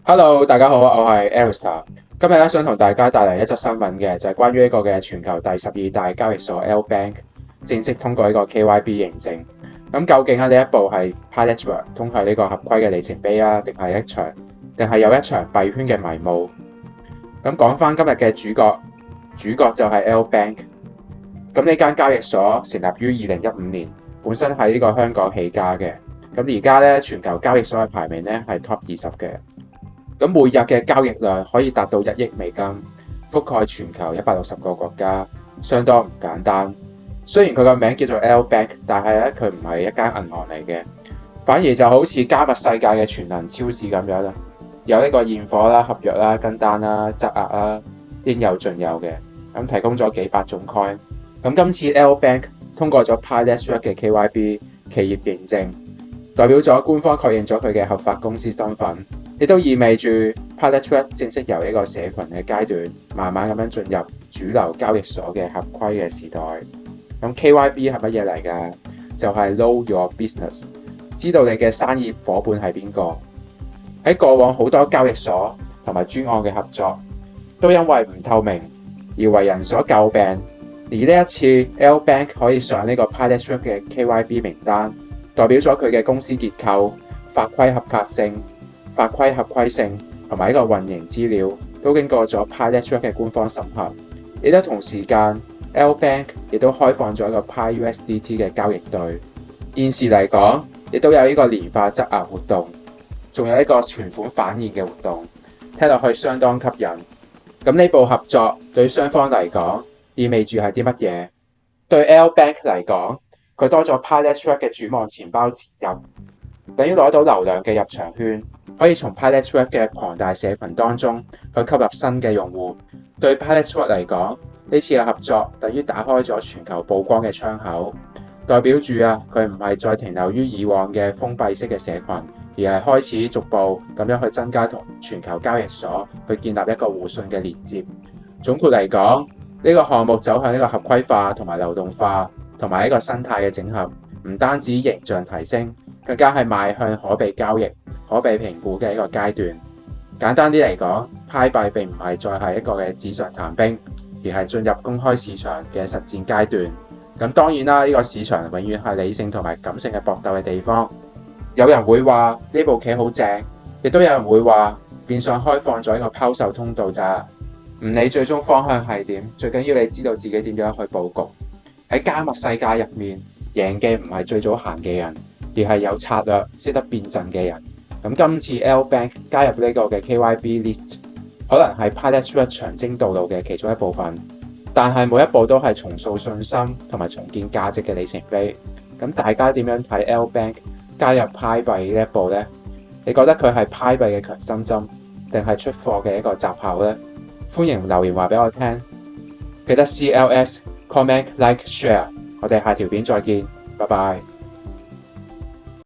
Hello，大家好，我係 Elsa。今日咧想同大家帶嚟一則新聞嘅，就係關於一個嘅全球第12大交易所 L Bank 正式通過呢個 KYB 認證。咁究竟呢一步係 Pi Network 通向呢個合規嘅里程碑啊，定係有一場幣圈嘅迷霧？咁講翻今日嘅主角就係 L Bank。咁呢間交易所成立於2015年，本身喺呢個香港起家嘅。咁而家咧全球交易所嘅排名咧係 Top 20嘅。咁每日嘅交易量可以達到1億美金，覆蓋全球160個國家，相當唔簡單。雖然佢個名叫做 L Bank， 但係咧佢唔係一間銀行嚟嘅，反而就好似加密世界嘅全能超市咁樣啦，有呢個現貨啦、合約啦、跟單啦、質押啦，應有盡有嘅。咁提供咗幾百種 coin。咁今次 L Bank 通過咗 Pi Network 嘅 KYB 企業認證，代表咗官方確認咗佢嘅合法公司身份。亦都意味住 Pi Network 正式由一個社群嘅階段，慢慢咁樣進入主流交易所嘅合規嘅時代。咁 KYB 係乜嘢嚟㗎？就係 Know Your Business， 知道你嘅生意夥伴係邊個。喺過往好多交易所同埋專案嘅合作，都因為唔透明而為人所詬病。而呢一次 L Bank 可以上呢個 Pi Network 嘅 KYB 名單，代表咗佢嘅公司結構、法規合規性同埋呢個運營資料都經過咗 Pi Network 嘅官方審核。亦都同時間 L Bank 亦都開放咗一個 Pi USDT 嘅交易對。現時嚟講，亦都有呢個年化質押活動，仲有一個存款返現嘅活動，聽落去相當吸引。咁呢部合作對雙方嚟講意味住係啲乜嘢？對 L Bank 嚟講，佢多咗 Pi Network 嘅主網錢包接入，等於攞到流量嘅入場券，可以從 Pi Network 嘅龐大社群當中去吸入新嘅用戶。對 Pi Network 嚟講，呢次嘅合作等於打開咗全球曝光嘅窗口，代表住佢唔係再停留於以往嘅封閉式嘅社群，而係開始逐步咁樣去增加同全球交易所去建立一個互信嘅連接。總括嚟講，呢個項目走向呢個合規化同埋流動化，同埋一個生態嘅整合，唔單止形象提升，更加係邁向可被交易、可被評估嘅一個階段。簡單啲嚟講，Pi幣並唔係再係一個嘅紙上談兵，而係進入公開市場嘅實戰階段。咁當然啦，呢個市場永遠係理性同埋感性嘅搏鬥嘅地方。有人會話呢部棋好正，亦都有人會話變相開放咗一個拋售通道咋。唔理最終方向係點，最緊要你知道自己點樣去佈局。喺加密世界入面，贏嘅唔係最早行嘅人，而係有策略、識得變陣嘅人。咁今次 L Bank 加入呢個嘅 KYB list， 可能係 Pi Network 長征道路嘅其中一部分，但係每一步都係重塑信心同埋重建價值嘅里程碑。咁大家點樣睇 L Bank 加入 Pi 幣呢一步呢？你覺得佢係 Pi 幣嘅強心針，定係出貨嘅一個雜炮呢？歡迎留言話俾我聽，記得 CLS comment like share。我哋下條片再見，拜拜。